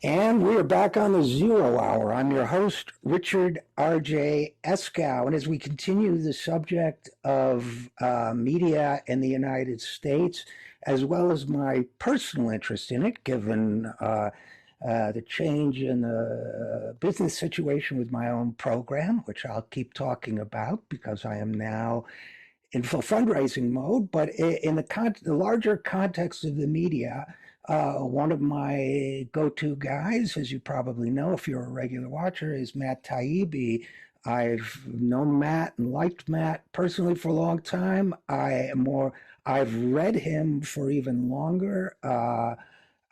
And we are back on the Zero Hour. I'm your host, Richard RJ Eskow. And as we continue the subject of media in the United States, as well as my personal interest in it, given the change in the business situation with my own program, which I'll keep talking about because I am now in full fundraising mode, but in the larger context of the media, one of my go-to guys, as you probably know if you're a regular watcher, is Matt Taibbi. I've known Matt and liked Matt personally for a long time. I've read him for even longer.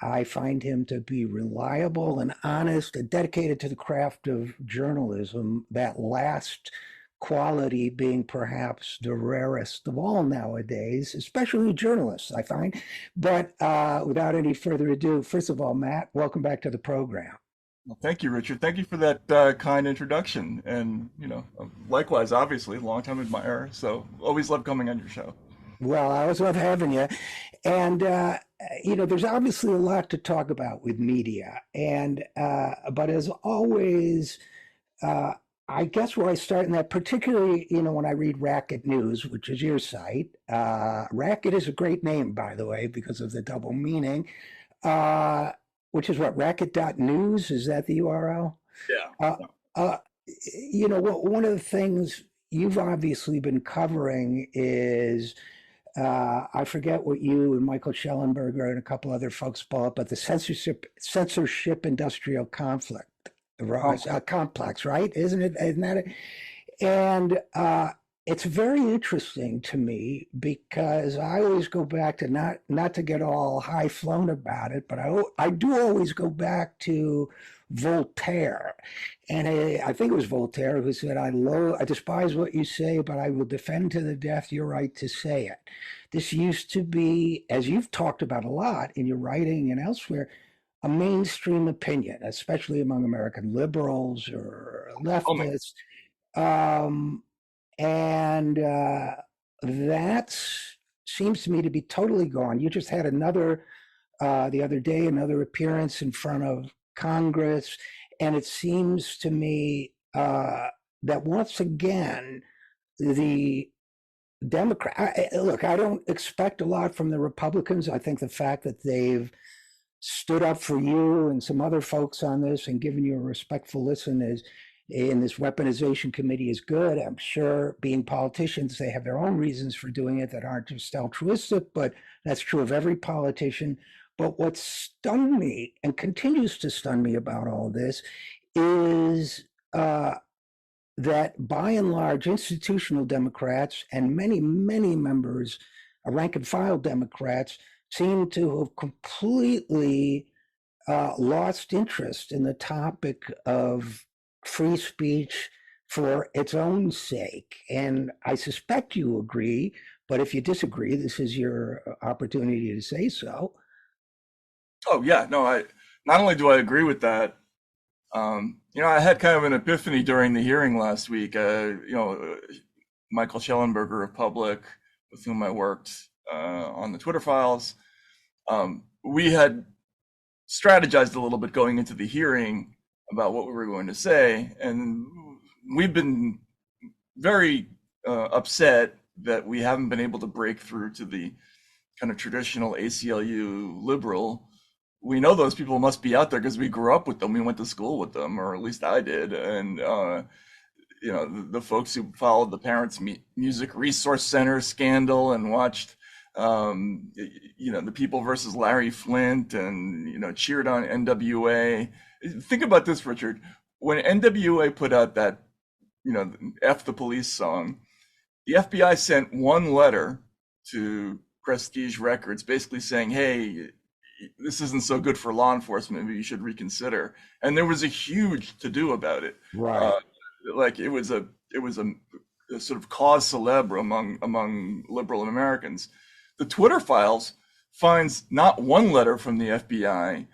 I find him to be reliable and honest and dedicated to the craft of journalism, that last quality being perhaps the rarest of all nowadays, especially journalists, I find. But without any further ado, first of all, Matt, welcome back to the program. Well, thank you, Richard. Thank you for that kind introduction. And, likewise, obviously, longtime admirer. So always love coming on your show. Well, I always love having you. And, there's obviously a lot to talk about with media. But as always, uh, I guess where I start in that, particularly, when I read Racket News, which is your site. Racket is a great name, by the way, because of the double meaning, uh, which is what, racket.news? Is that the URL? Yeah. Uh, uh, one of the things you've obviously been covering is I forget what you and Michael Schellenberger and a couple other folks call it, but the censorship industrial conflict Complex. complex, right? Isn't it? Isn't that it? And it's very interesting to me because I always go back to not to get all high flown about it, but I do always go back to Voltaire, and I think it was Voltaire who said, I despise what you say, but I will defend to the death your right to say it." This used to be, as you've talked about a lot in your writing and elsewhere, a mainstream opinion, especially among American liberals or Oh my. leftists. Um, and that seems to me to be totally gone. You just had the other day, another appearance in front of Congress. And it seems to me that once again, the look, I don't expect a lot from the Republicans. I think the fact that they've stood up for you and some other folks on this and given you a respectful listen is in this weaponization committee is good. I'm sure being politicians, they have their own reasons for doing it that aren't just altruistic, but that's true of every politician. But what stunned me and continues to stun me about all this is that by and large, institutional Democrats and many, many members, rank and file Democrats, seem to have completely lost interest in the topic of free speech for its own sake. And I suspect you agree, but if you disagree, this is your opportunity to say so. Oh yeah. No, I not only do I agree with that, I had kind of an epiphany during the hearing last week. Michael Schellenberger of Public, with whom I worked on the Twitter files, we had strategized a little bit going into the hearing about what we were going to say, and we've been very upset that we haven't been able to break through to the kind of traditional ACLU liberal. We know those people must be out there because we grew up with them. We went to school with them, or at least I did. And the folks who followed the Parents Music Resource Center scandal and watched the People versus Larry Flint and cheered on NWA. Think about this, Richard. When NWA put out that F the Police song, the FBI sent one letter to Prestige Records basically saying, "Hey, this isn't so good for law enforcement. Maybe you should reconsider." And there was a huge to do about it. Uh, Right. like it was a sort of cause célèbre among liberal Americans. The Twitter files finds not one letter from the FBI,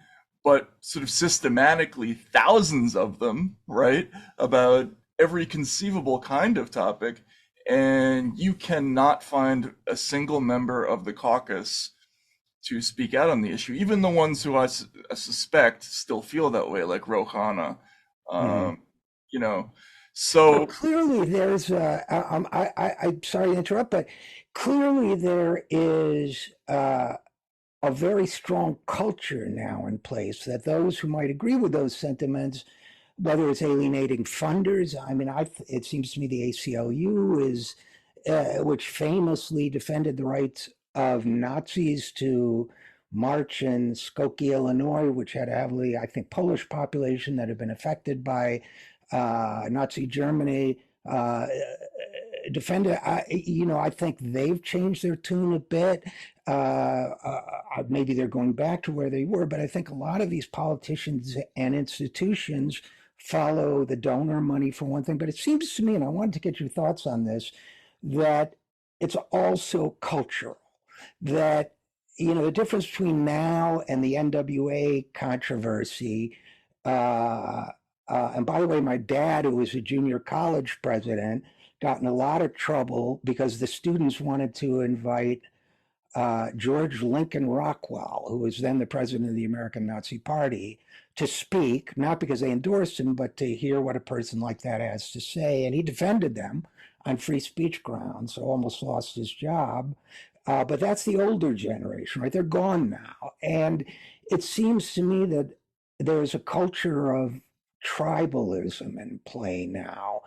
but sort of systematically thousands of them, right, about every conceivable kind of topic. And you cannot find a single member of the caucus to speak out on the issue, even the ones who I suspect still feel that way, like Rohana. Mhm. Um, you know, Well, so clearly there's I'm sorry to interrupt, but clearly there is a very strong culture now in place that those who might agree with those sentiments, whether it's alienating funders, I mean, it seems to me the ACLU is, which famously defended the rights of Nazis to march in Skokie, Illinois, which had a heavily, I think, Polish population that had been affected by Nazi Germany. Defended, I think they've changed their tune a bit. Maybe they're going back to where they were, but I think a lot of these politicians and institutions follow the donor money for one thing. But it seems to me, and I wanted to get your thoughts on this, that it's also cultural. That the difference between now and the NWA controversy. Uh, and by the way, my dad, who was a junior college president, got in a lot of trouble because the students wanted to invite George Lincoln Rockwell, who was then the president of the American Nazi Party, to speak, not because they endorsed him, but to hear what a person like that has to say. And he defended them on free speech grounds, so almost lost his job. But that's the older generation, right? They're gone now. And it seems to me that there's a culture of tribalism in play now.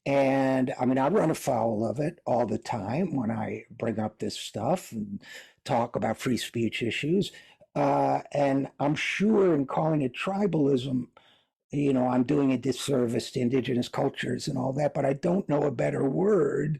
And I mean, I run afoul of it all the time when I bring up this stuff and talk about free speech issues. And I'm sure in calling it tribalism, I'm doing a disservice to indigenous cultures and all that, but I don't know a better word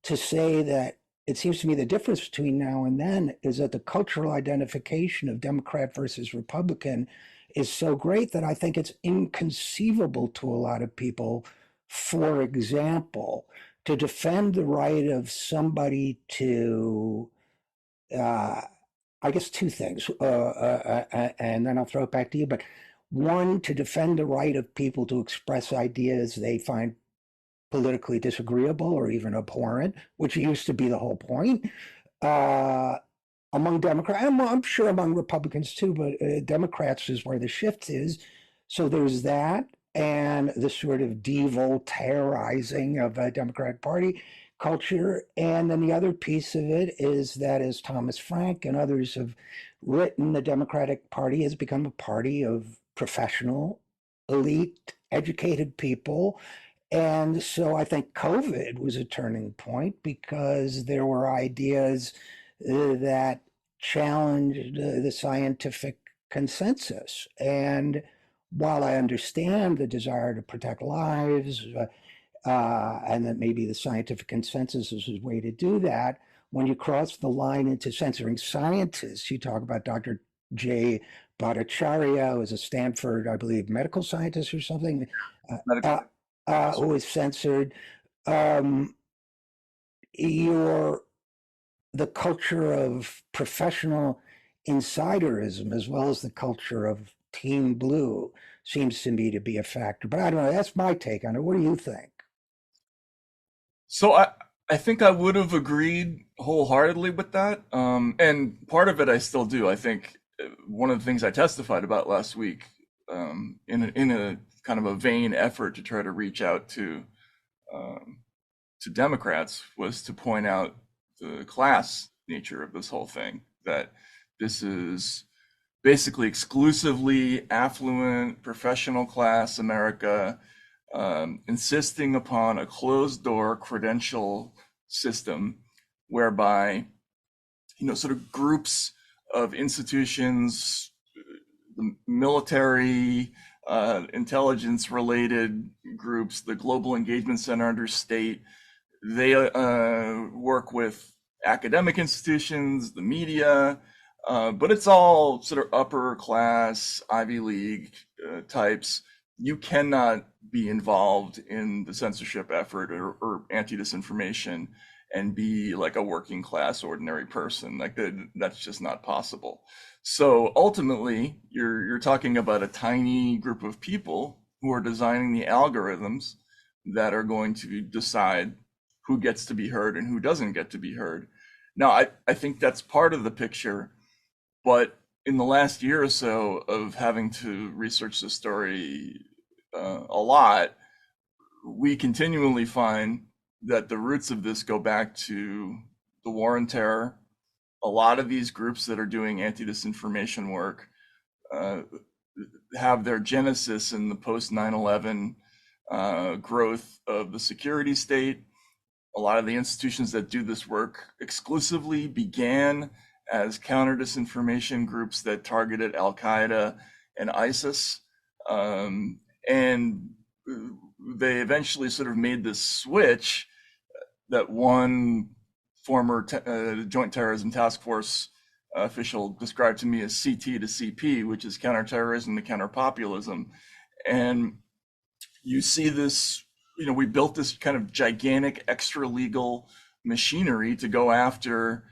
to say that it seems to me the difference between now and then is that the cultural identification of Democrat versus Republican is so great that I think it's inconceivable to a lot of people, for example, to defend the right of somebody to, uh, I guess, two things, and then I'll throw it back to you. But one, to defend the right of people to express ideas they find politically disagreeable or even abhorrent, which used to be the whole point uh, among Democrats. I'm sure among Republicans too, but Democrats is where the shift is. So there's that, and the sort of de-Voltairizing of a Democratic Party culture. And then the other piece of it is that, as Thomas Frank and others have written, the Democratic Party has become a party of professional, elite, educated people, and so I think COVID was a turning point because there were ideas that challenged the scientific consensus. And while I understand the desire to protect lives, and that maybe the scientific consensus is a way to do that, when you cross the line into censoring scientists, you talk about Dr. J. Bhattacharya, who is a Stanford, I believe, medical scientist or something, uh, medical uh, professor. who is censored. Um, your The culture of professional insiderism, as well as the culture of Team Blue, seems to me to be a factor. But I don't know. That's my take on it. What do you think? So I think I would have agreed wholeheartedly with that. And part of it I still do. I think one of the things I testified about last week, in a kind of a vain effort to try to reach out um, to Democrats, was to point out the class nature of this whole thing. That this is basically exclusively affluent professional class America, insisting upon a closed door credential system whereby, sort of groups of institutions, the military, intelligence related groups, the Global Engagement Center under state, they work with academic institutions, the media, but it's all sort of upper class Ivy League types. You cannot be involved in the censorship effort or anti-disinformation and be like a working class ordinary person. Like that's just not possible. So ultimately, you're talking about a tiny group of people who are designing the algorithms that are going to decide who gets to be heard and who doesn't get to be heard. Now, I think that's part of the picture But in the last year or so of having to research this story a lot, we continually find that the roots of this go back to the war on terror. A lot of these groups that are doing anti-disinformation work uh, have their genesis in the post 9/11 growth of the security state. A lot of the institutions that do this work exclusively began as counter disinformation groups that targeted Al Qaeda and ISIS. And they eventually sort of made this switch that one former Joint Terrorism Task Force official described to me as CT to CP, which is counterterrorism to counterpopulism. And you see this, we built this kind of gigantic extra legal machinery to go after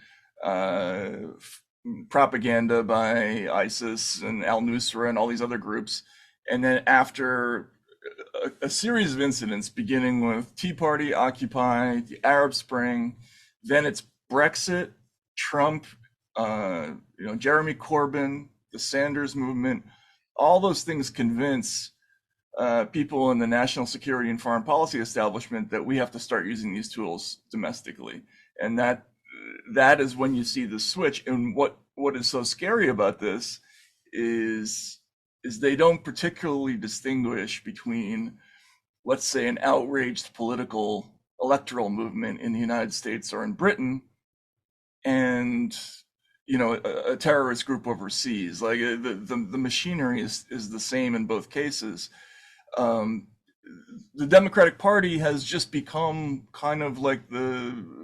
propaganda by ISIS and Al Nusra and all these other groups. And then after a series of incidents, beginning with Tea Party, Occupy, the Arab Spring, then it's Brexit, Trump, Jeremy Corbyn, the Sanders movement, all those things convince people in the national security and foreign policy establishment that we have to start using these tools domestically. And that is when you see the switch. And what is so scary about this is they don't particularly distinguish between, let's say, an outraged political electoral movement in the United States or in Britain and a terrorist group overseas. Like the machinery is the same in both cases. The Democratic Party has just become kind of like the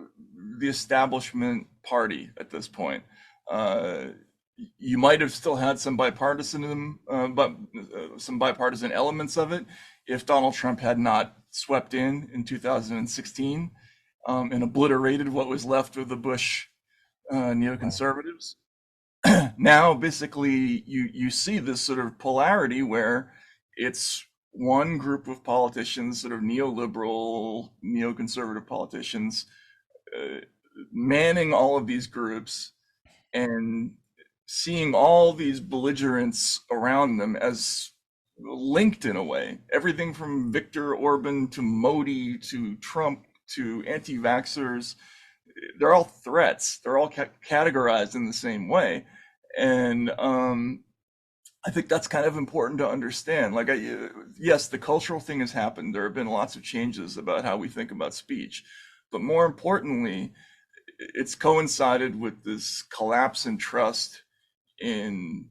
establishment party at this point. You might have still had some bipartisan elements of it if Donald Trump had not swept in 2016 and obliterated what was left of the Bush neoconservatives. Now, basically, you see this sort of polarity where it's one group of politicians, sort of neoliberal, neoconservative politicians, manning all of these groups and seeing all these belligerents around them as linked in a way. Everything from Viktor Orban to Modi to Trump to anti-vaxxers, they're all threats. They're all categorized in the same way. And I think that's kind of important to understand. Like, yes, the cultural thing has happened. There have been lots of changes about how we think about speech. But more importantly, it's coincided with this collapse in trust in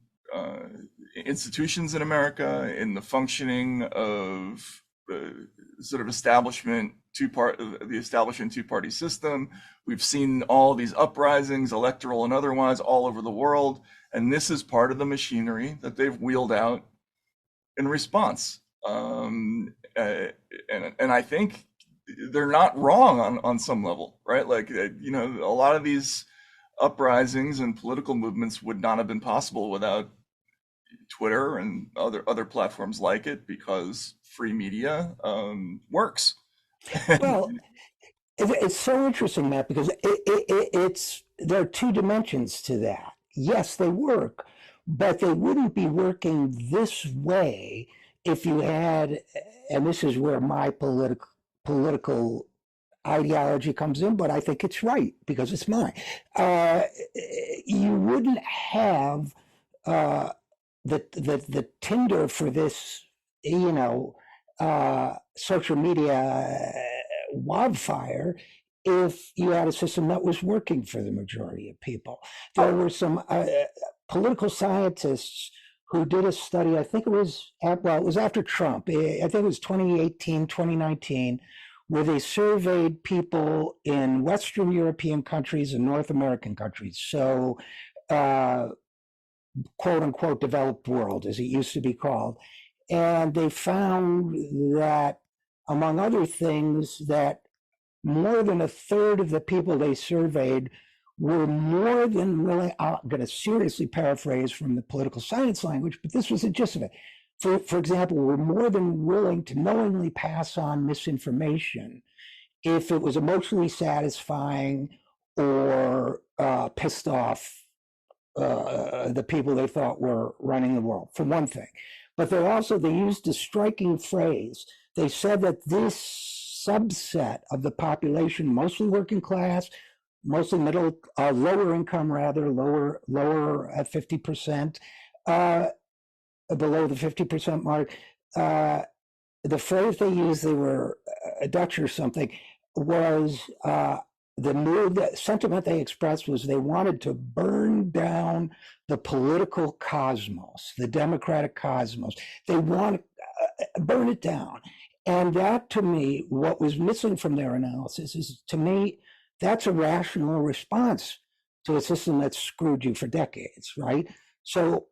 institutions in America, in the functioning of the sort of establishment two-party system. We've seen all these uprisings, electoral and otherwise, all over the world, and this is part of the machinery that they've wheeled out in response. And I think they're not wrong on some level, right? Like, a lot of these uprisings and political movements would not have been possible without Twitter and other platforms like it, because free media works. Well, it's so interesting, Matt, because there are two dimensions to that. Yes, they work, but they wouldn't be working this way if you had, and this is where my political ideology comes in, but I think it's right because it's mine. You wouldn't have the tinder for this, social media wildfire if you had a system that was working for the majority of people. There were some political scientists who did a study, I think it was after Trump, I think it was 2018, 2019, where they surveyed people in Western European countries and North American countries. So, quote unquote, developed world, as it used to be called. And they found that, among other things, that more than a third of the people they surveyed were more than willing, I'm going to seriously paraphrase from the political science language, but this was the gist of it. For example, were more than willing to knowingly pass on misinformation if it was emotionally satisfying or pissed off the people they thought were running the world, for one thing. But they used a striking phrase. They said that this subset of the population, mostly working class, mostly middle, lower income rather, lower at 50%, below the 50% mark. The phrase they used, they were Dutch or something, was the sentiment they expressed was they wanted to burn down the political cosmos, the democratic cosmos. They want to burn it down. And that, to me, what was missing from their analysis is, to me, that's a rational response to a system that's screwed you for decades, right? So,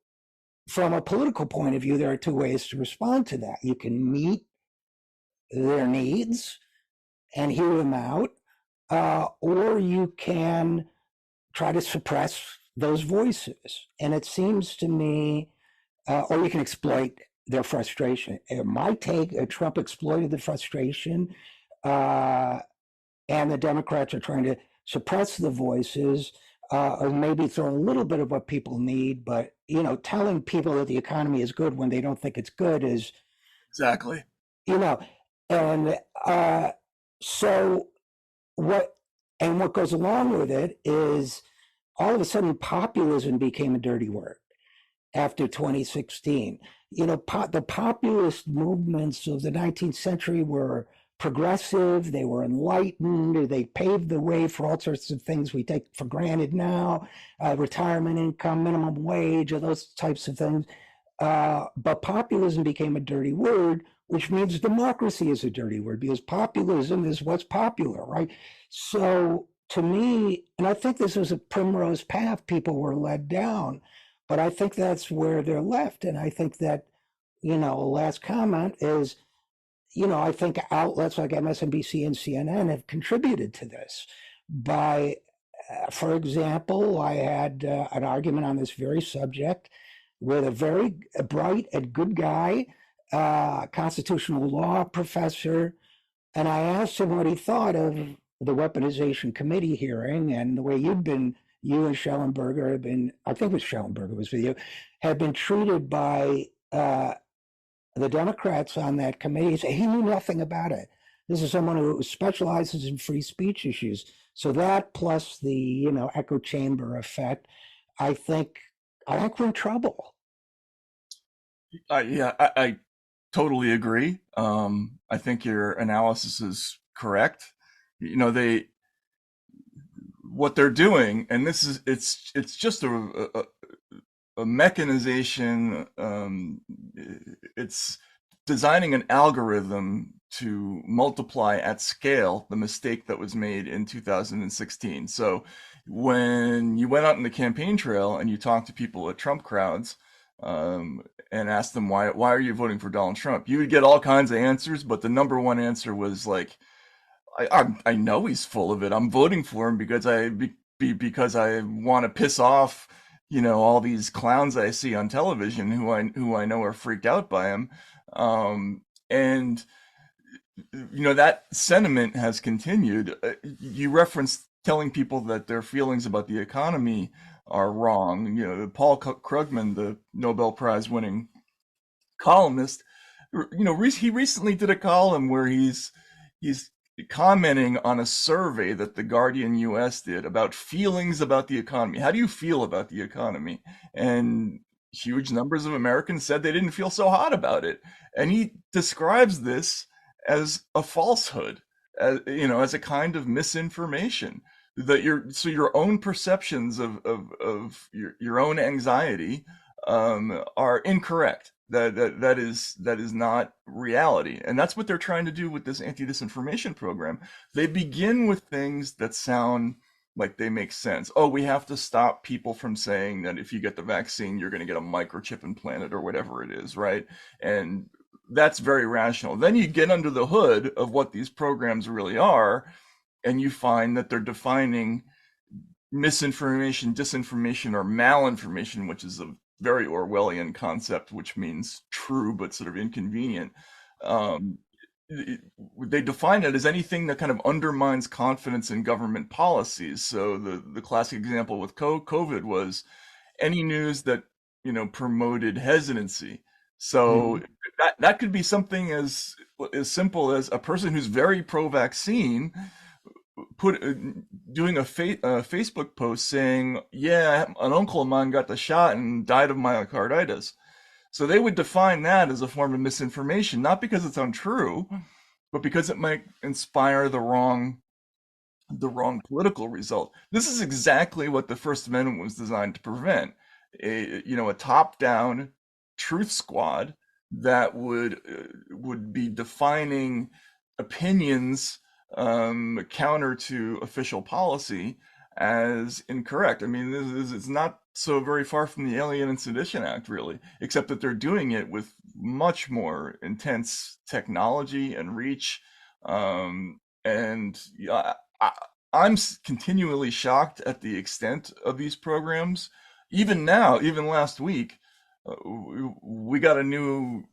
from a political point of view, there are two ways to respond to that. You can meet their needs and hear them out, or you can try to suppress those voices. And it seems to me, or you can exploit their frustration. My take, Trump exploited the frustration, and the Democrats are trying to suppress the voices, or maybe throw a little bit of what people need. But telling people that the economy is good when they don't think it's good is Exactly. you know, and so what what goes along with it is all of a sudden populism became a dirty word after 2016. The populist movements of the 19th century were progressive, they were enlightened, they paved the way for all sorts of things we take for granted now, retirement income, minimum wage, or those types of things. But populism became a dirty word, which means democracy is a dirty word because populism is what's popular, right? So to me, and I think this was a primrose path people were led down, but I think that's where they're left. And I think that, last comment is, I think outlets like MSNBC and CNN have contributed to this by, for example, I had an argument on this very subject with a very bright and good guy, constitutional law professor, and I asked him what he thought of the weaponization committee hearing and the way you and Schellenberger have been, I think it was Schellenberger was with you, have been treated by the Democrats on that committee. He knew nothing about it. This is someone who specializes in free speech issues. So that plus the echo chamber effect, I think we're in trouble. Yeah, I totally agree. I think your analysis is correct. They what they're doing, and this is it's just a mechanization. It's designing an algorithm to multiply at scale the mistake that was made in 2016. So when you went out in the campaign trail and you talked to people at Trump crowds, and asked them why are you voting for Donald Trump, you would get all kinds of answers, but the number one answer was like, I know he's full of it. I'm voting for him because because I want to piss off all these clowns I see on television who I know are freaked out by him. And that sentiment has continued. You referenced telling people that their feelings about the economy are wrong. Paul Krugman, the Nobel Prize winning columnist, he recently did a column where he's commenting on a survey that the Guardian US did about feelings about the economy. How do you feel about the economy? And huge numbers of Americans said they didn't feel so hot about it. And he describes this as a falsehood, as a kind of misinformation, that your own perceptions of your own anxiety are incorrect. That is not reality, and that's what they're trying to do with this anti-disinformation program. They begin with things that sound like they make sense. Oh, we have to stop people from saying that if you get the vaccine, you're going to get a microchip implanted or whatever it is, right? And that's very rational. Then you get under the hood of what these programs really are, and you find that they're defining misinformation, disinformation, or malinformation, which is a very Orwellian concept, which means true but sort of inconvenient. They define it as anything that kind of undermines confidence in government policies. So the classic example with COVID was any news that promoted hesitancy. So Mhm. that could be something as simple as a person who's very pro-vaccine put doing a Facebook post saying, "Yeah, an uncle of mine got the shot and died of myocarditis." So they would define that as a form of misinformation, not because it's untrue, but because it might inspire the wrong political result. This is exactly what the First Amendment was designed to prevent. A top-down truth squad that would be defining opinions counter to official policy as incorrect. I mean, it's not so very far from the Alien and Sedition Act, really, except that they're doing it with much more intense technology and reach. And yeah, I'm continually shocked at the extent of these programs. Even now, even last week, we got a new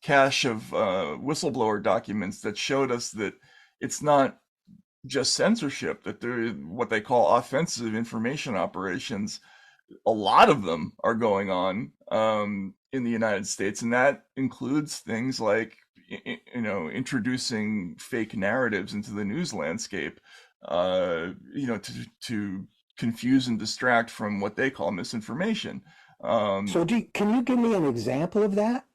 cache of whistleblower documents that showed us that it's not just censorship, that they're what they call offensive information operations. A lot of them are going on in the United States, and that includes things like introducing fake narratives into the news landscape, to confuse and distract from what they call misinformation. Um, So can you give me an example of that?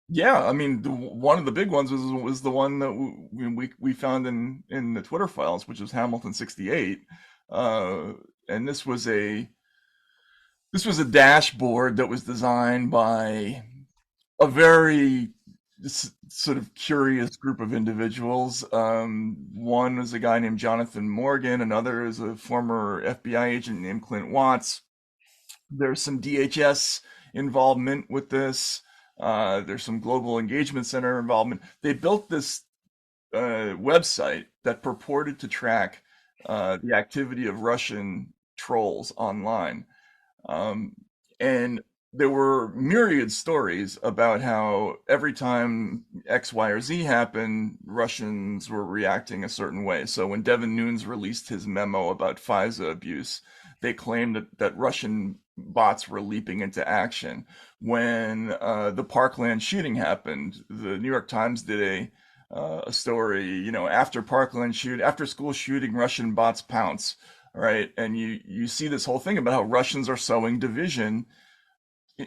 yeah, I mean, one of the big ones was the one that we found in the Twitter files, which was Hamilton 68, uh, and this was a dashboard that was designed by a very sort of curious group of individuals. One was a guy named Jonathan Morgan, another is a former FBI agent named Clint Watts. There's some DHS involvement with this. There's some Global Engagement Center involvement. They built this website that purported to track the activity of Russian trolls online. Um, and there were myriad stories about how every time X, Y, or Z happened, Russians were reacting a certain way. So when Devin Nunes released his memo about FISA abuse, they claimed that Russian bots were leaping into action. When the Parkland shooting happened, the New York Times did a story, after school shooting, Russian bots pounce, right? And you see this whole thing about how Russians are sowing division.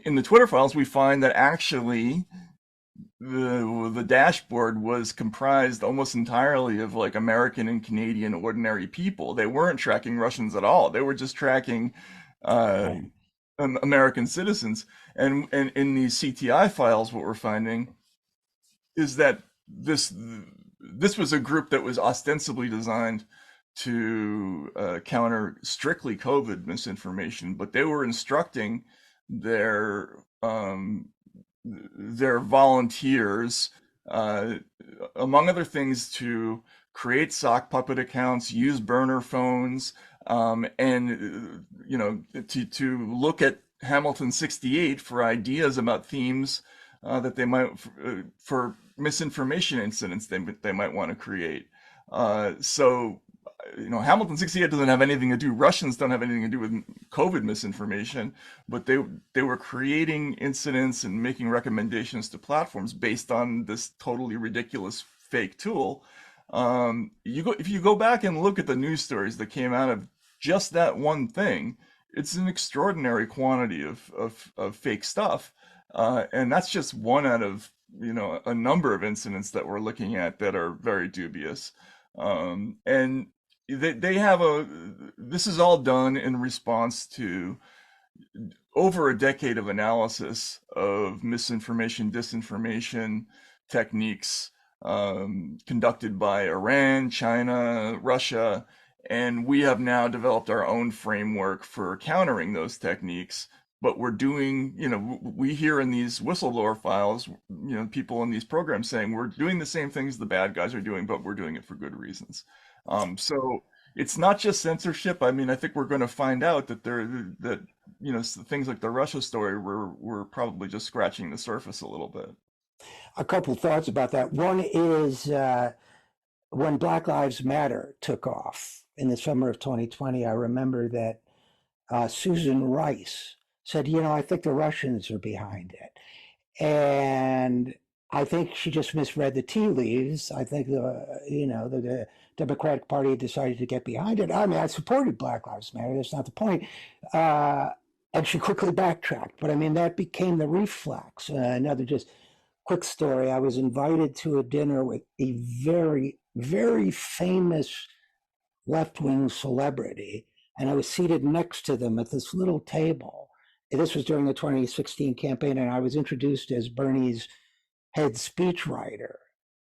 In the Twitter files, we find that actually the dashboard was comprised almost entirely of like American and Canadian ordinary people. They weren't tracking Russians at all. They were just tracking uh, Right. American citizens. And in these CTI files, what we're finding is that this was a group that was ostensibly designed to counter strictly COVID misinformation, but they were instructing their volunteers, uh, among other things, to create sock puppet accounts, use burner phones, and to look at Hamilton 68 for ideas about themes that they might for misinformation incidents they might want to create. So Hamilton 68 doesn't have anything to do. Russians don't have anything to do with COVID misinformation, but they were creating incidents and making recommendations to platforms based on this totally ridiculous fake tool. If you go back and look at the news stories that came out of just that one thing, it's an extraordinary quantity of fake stuff, and that's just one out of a number of incidents that we're looking at that are very dubious. And they have this is all done in response to over a decade of analysis of misinformation, disinformation techniques conducted by Iran, China, Russia, and we have now developed our own framework for countering those techniques. But we're doing, we hear in these whistleblower files, people in these programs saying we're doing the same things the bad guys are doing, but we're doing it for good reasons. So it's not just censorship. I mean, I think we're going to find out that things like the Russia story were probably just scratching the surface a little bit. A couple thoughts about that. One is when Black Lives Matter took off in the summer of 2020, I remember that Susan Rice said, I think the Russians are behind it. And I think she just misread the tea leaves. I think the Democratic Party decided to get behind it. I mean, I supported Black Lives Matter. That's not the point. Uh, and she quickly backtracked. But I mean, that became the reflex. Another just quick story. I was invited to a dinner with a very, very famous left wing celebrity, and I was seated next to them at this little table. This was during the 2016 campaign, and I was introduced as Bernie's head speechwriter.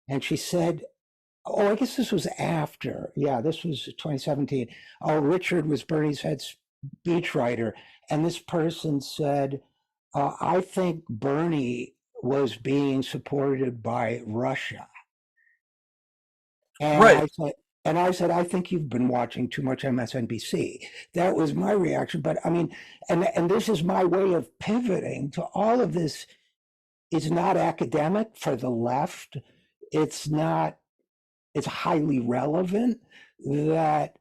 And she said, "Oh, I guess this was after. Yeah, this was 2017. Oh, Richard was Bernie's head speechwriter." And this person said, "I think Bernie was being supported by Russia." And Right. I said, I think you've been watching too much MSNBC. That was my reaction. But I mean, and this is my way of pivoting to all of this. Is not academic for the left. It's not, it's highly relevant that,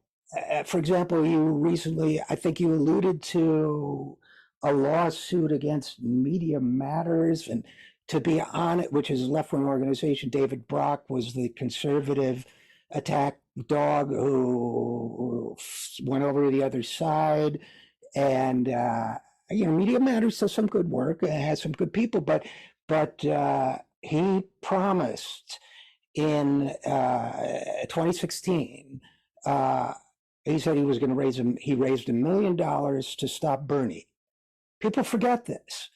for example, you recently, I think you alluded to a lawsuit against Media Matters. And to be on it, which is a left wing organization, David Brock was the conservative attack dog who went over to the other side. And, Media Matters does some good work, has some good people, but he promised in 2016, uh, he said he was going to he raised $1 million to stop Bernie. People forget this.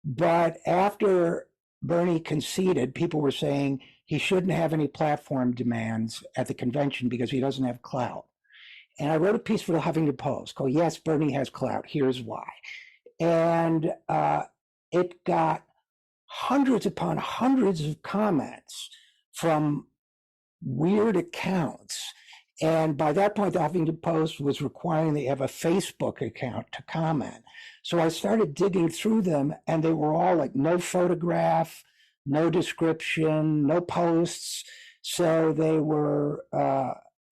But after Bernie conceded, people were saying he shouldn't have any platform demands at the convention because he doesn't have clout. And I wrote a piece for the Huffington Post called "Yes, Bernie Has Clout. Here's Why." And it got hundreds upon hundreds of comments from weird accounts. And by that point, the Huffington Post was requiring that you have a Facebook account to comment. So I started digging through them, and they were all like no photograph, no description, no posts. So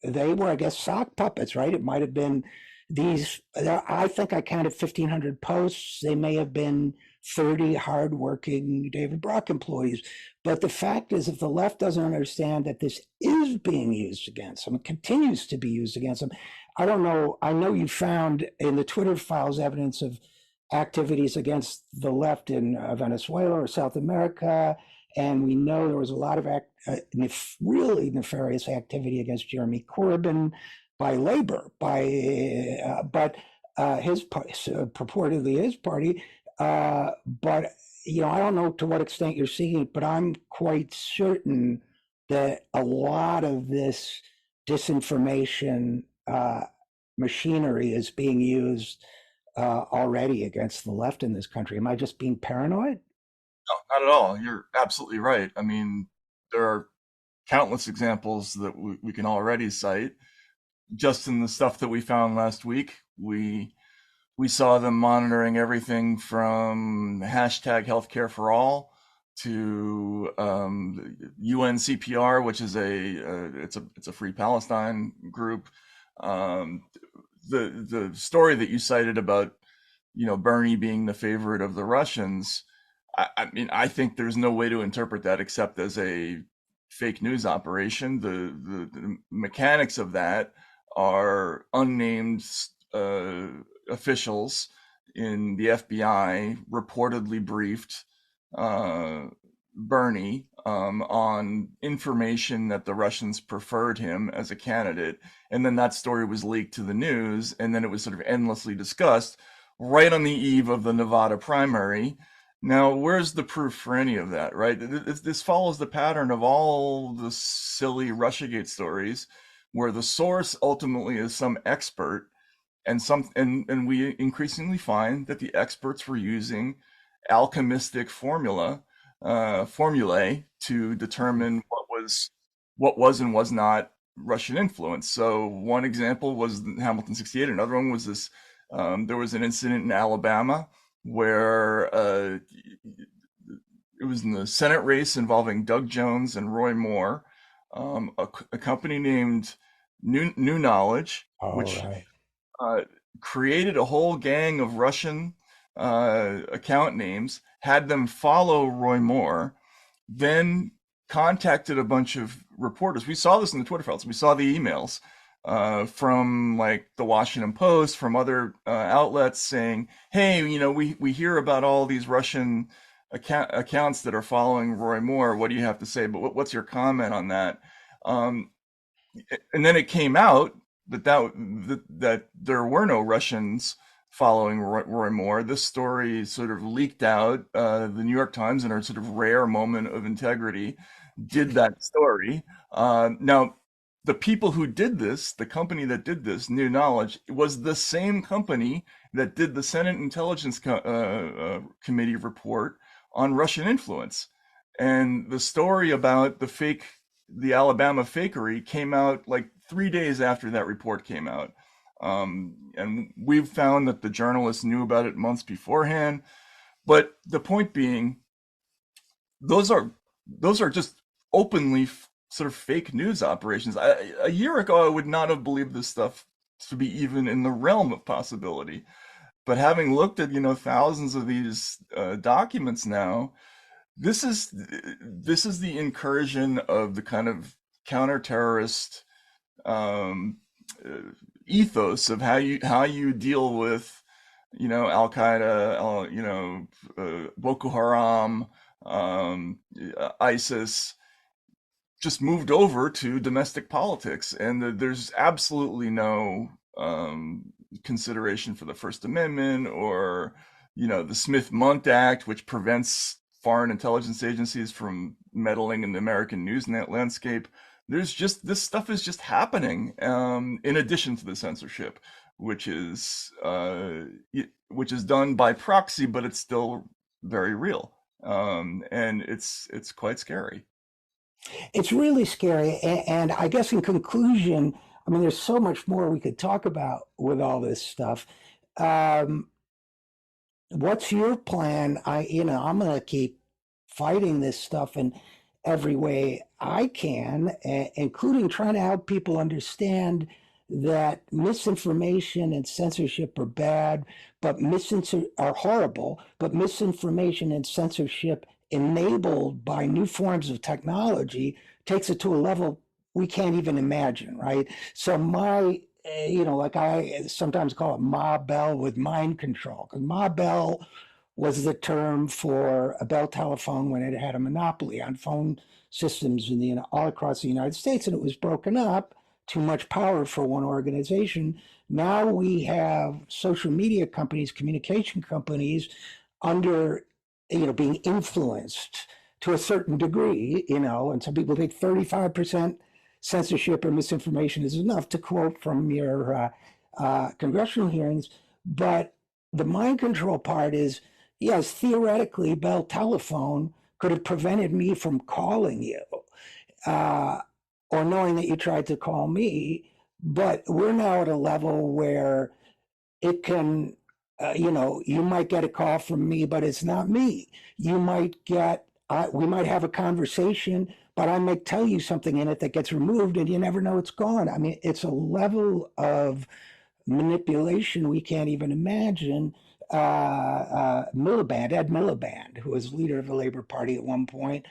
I guess, sock puppets, right? It might have been these. I think I counted 1,500 posts. They may have been 30 hardworking David Brock employees. But the fact is, if the left doesn't understand that this is being used against them, it continues to be used against them. I don't know. I know you found in the Twitter files evidence of activities against the left in Venezuela or South America. And we know there was a lot of really nefarious activity against Jeremy Corbyn by labor, but purportedly his party. But I don't know to what extent you're seeing it, but I'm quite certain that a lot of this disinformation machinery is being used already against the left in this country. Am I just being paranoid? No, not at all. You're absolutely right. I mean, there are countless examples that we can already cite. Just in the stuff that we found last week, we saw them monitoring everything from hashtag healthcare for all to UNCPR, which is it's a Free Palestine group. Um, the story that you cited about Bernie being the favorite of the Russians, I mean, I think there's no way to interpret that except as a fake news operation. The mechanics of that are unnamed officials in the FBI reportedly briefed uh, Bernie on information that the Russians preferred him as a candidate. And then that story was leaked to the news, and then it was sort of endlessly discussed right on the eve of the Nevada primary. Now, where's the proof for any of that, right? This follows the pattern of all the silly Russiagate stories, where the source ultimately is some expert, and we increasingly find that the experts were using alchemistic formulae to determine what was and was not Russian influence. So one example was Hamilton 68. Another one was this. There was an incident in Alabama where it was in the Senate race involving Doug Jones and Roy Moore. A company named New Knowledge, All which right. uh, created a whole gang of Russian account names, had them follow Roy Moore, then contacted a bunch of reporters. We saw this in the Twitter files. We saw the emails from like the Washington Post, from other outlets saying, "Hey, we hear about all these Russian accounts that are following Roy Moore. What do you have to say? But what's your comment on that?" Um, and then it came out that there were no Russians following Roy Moore. This story sort of leaked out. The New York Times, in a sort of rare moment of integrity, did that story. Now, the people who did this, the company that did this, New Knowledge, was the same company that did the Senate Intelligence Committee report on Russian influence. And the story about the Alabama fakery came out like 3 days after that report came out. And we've found that the journalists knew about it months beforehand. But the point being, those are just openly sort of fake news operations. A year ago, I would not have believed this stuff to be even in the realm of possibility. But having looked at thousands of these documents now, this is the incursion of the kind of counter-terrorist um, uh, ethos of how you deal with Al Qaeda, Boko Haram, ISIS, just moved over to domestic politics, and there's absolutely no consideration for the First Amendment or the Smith-Mundt Act, which prevents foreign intelligence agencies from meddling in the American news landscape. There's just this stuff is just happening, in addition to the censorship, which is done by proxy, but it's still very real, and it's quite scary. It's really scary. And I guess in conclusion, I mean, there's so much more we could talk about with all this stuff. Um, what's your plan? I'm going to keep fighting this stuff in every way I can, including trying to help people understand that misinformation and censorship are bad, but are horrible, but misinformation and censorship enabled by new forms of technology takes it to a level we can't even imagine, right? So like I sometimes call it Ma Bell with mind control, because Ma Bell was the term for a Bell telephone when it had a monopoly on phone systems all across the United States, and it was broken up. Too much power for one organization. Now we have social media companies, communication companies, under being influenced to a certain degree, and some people think 35% censorship or misinformation is enough, to quote from your congressional hearings. But the mind control part is, yes, theoretically, Bell Telephone could have prevented me from calling you, uh, or knowing that you tried to call me. But we're now at a level where it can, you might get a call from me, but it's not me. We might have a conversation, but I might tell you something in it that gets removed and you never know it's gone. I mean, it's a level of manipulation we can't even imagine. Ed Miliband, who was leader of the Labor Party at one point,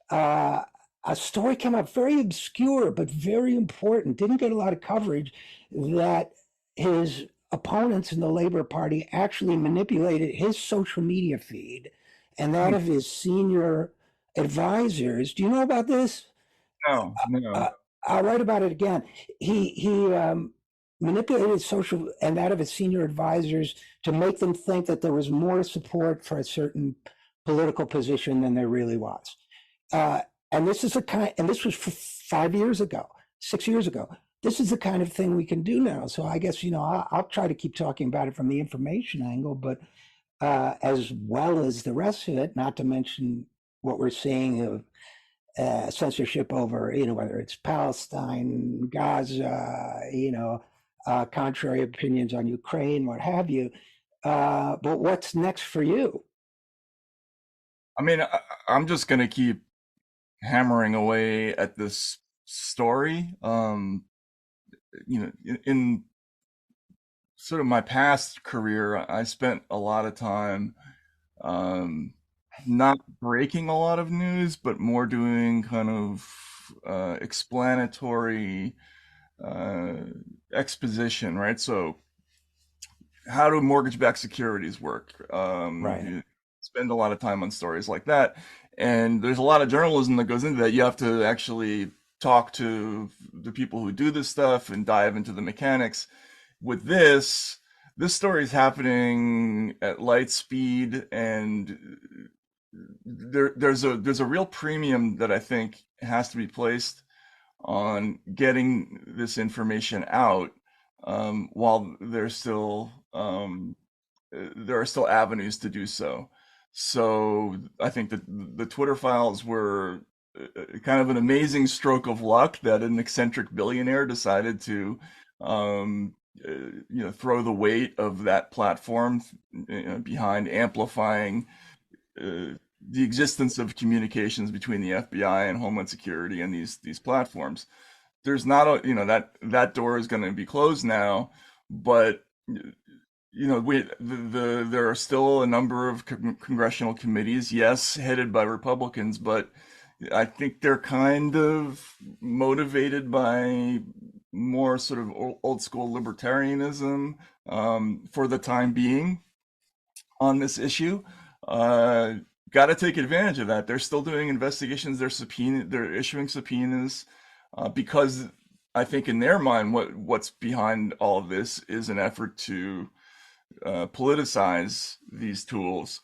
uh, a story came out very obscure but very important, didn't get a lot of coverage, that his opponents in the Labor Party actually manipulated his social media feed and that Hmm. of his senior advisors. Do you know about this? No, no. uh, I'll write about it again. He manipulated social and that of his senior advisors to make them think that there was more support for a certain political position than there really was. Uh, and this was 5 years ago, 6 years ago. This is the kind of thing we can do now. So I guess I'll try to keep talking about it from the information angle, but as well as the rest of it. Not to mention what we're seeing of censorship over, whether it's Palestine, Gaza, contrary opinions on Ukraine, what have you. But what's next for you? I mean, I'm just gonna keep hammering away at this story. In sort of my past career, I spent a lot of time um, not breaking a lot of news, but more doing kind of explanatory uh, exposition, right? So, how do mortgage-backed securities work? Right. You spend a lot of time on stories like that, and there's a lot of journalism that goes into that. You have to actually talk to the people who do this stuff and dive into the mechanics. With this story is happening at light speed, and there's a real premium that I think has to be placed on getting this information out while there are still avenues to do so. So I think that the Twitter files were kind of an amazing stroke of luck that an eccentric billionaire decided to throw the weight of that platform behind amplifying uh, the existence of communications between the FBI and Homeland Security and these platforms. There's not a that door is going to be closed now, but there are still a number of congressional committees, yes, headed by Republicans, but I think they're kind of motivated by more sort of old school libertarianism for the time being on this issue. Uh, Got to take advantage of that. They're still doing investigations. They're issuing subpoenas because I think in their mind, what's behind all of this is an effort to politicize these tools.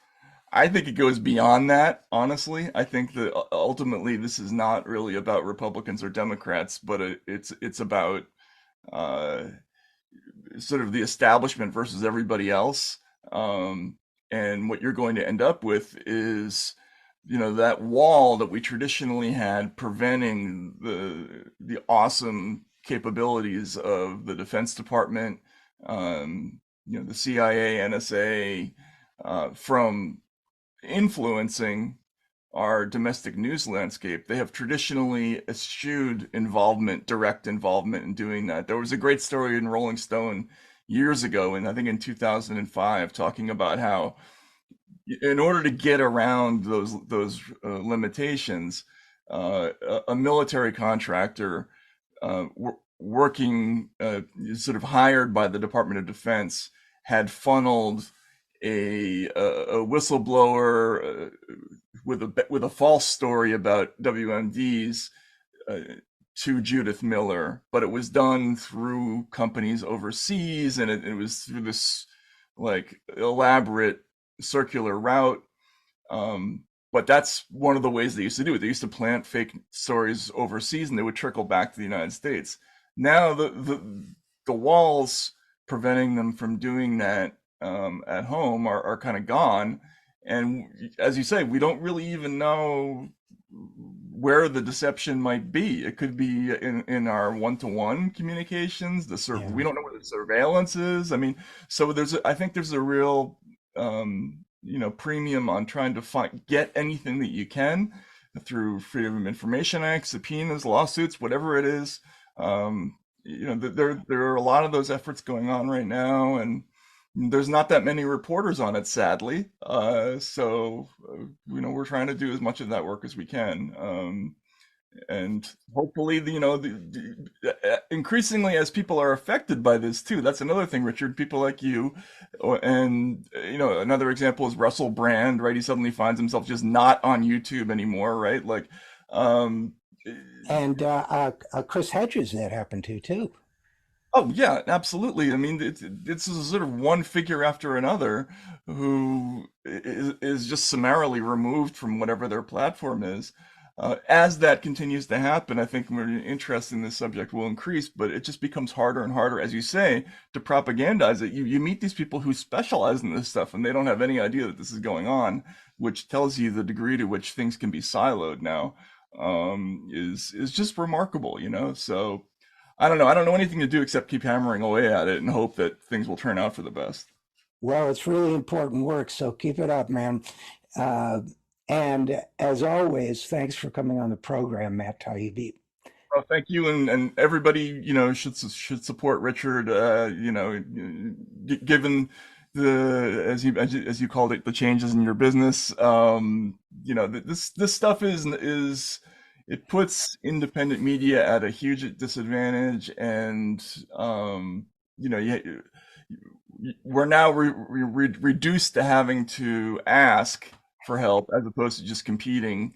I think it goes beyond that, honestly. I think that ultimately this is not really about Republicans or Democrats, but it's about uh, sort of the establishment versus everybody else. Um, and what you're going to end up with is, that wall that we traditionally had preventing the awesome capabilities of the Defense Department, the CIA, NSA, from influencing our domestic news landscape. They have traditionally eschewed direct involvement in doing that. There was a great story in Rolling Stone years ago, and I think in 2005, talking about how in order to get around those limitations, a military contractor working sort of hired by the Department of Defense had funneled a whistleblower with a false story about WMDs uh, to Judith Miller, but it was done through companies overseas, and it was through this like elaborate circular route. But that's one of the ways they used to do it. They used to plant fake stories overseas, and they would trickle back to the United States. Now the walls preventing them from doing that at home are kind of gone. And as you say, we don't really even know where the deception might be. It could be in our one-to-one communications. Yeah. We don't know where the surveillance is. I mean, so I think there's a real premium on trying to get anything that you can through Freedom of Information Act, subpoenas, lawsuits, whatever it is. There are a lot of those efforts going on right now, and there's not that many reporters on it, sadly. We're trying to do as much of that work as we can. And hopefully, increasingly as people are affected by this too. That's another thing, Richard. People like you, and another example is Russell Brand, right? He suddenly finds himself just not on YouTube anymore, right? Like, um, And Chris Hedges, that happened to too. oh yeah, absolutely. I mean, it's sort of one figure after another who is just summarily removed from whatever their platform is. As that continues to happen, I think more interest in this subject will increase, but it just becomes harder and harder, as you say, to propagandize it. You meet these people who specialize in this stuff, and they don't have any idea that this is going on, which tells you the degree to which things can be siloed now. Is just remarkable, So I don't know. I don't know anything to do except keep hammering away at it and hope that things will turn out for the best. Well, it's really important work, so keep it up, man. Uh, and as always, thanks for coming on the program, Matt Taibbi. Oh, thank you, and everybody, should support Richard. Given the as you called it, the changes in your business. This stuff is it puts independent media at a huge disadvantage, and you know, you, we're now reduced to having to ask for help as opposed to just competing,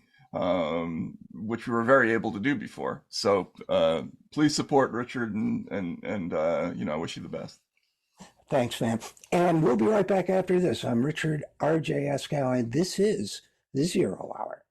which we were very able to do before. So please support Richard, and I wish you the best. Thanks, Van. And we'll be right back after this. I'm Richard RJ Eskow, and this is the Zero Hour.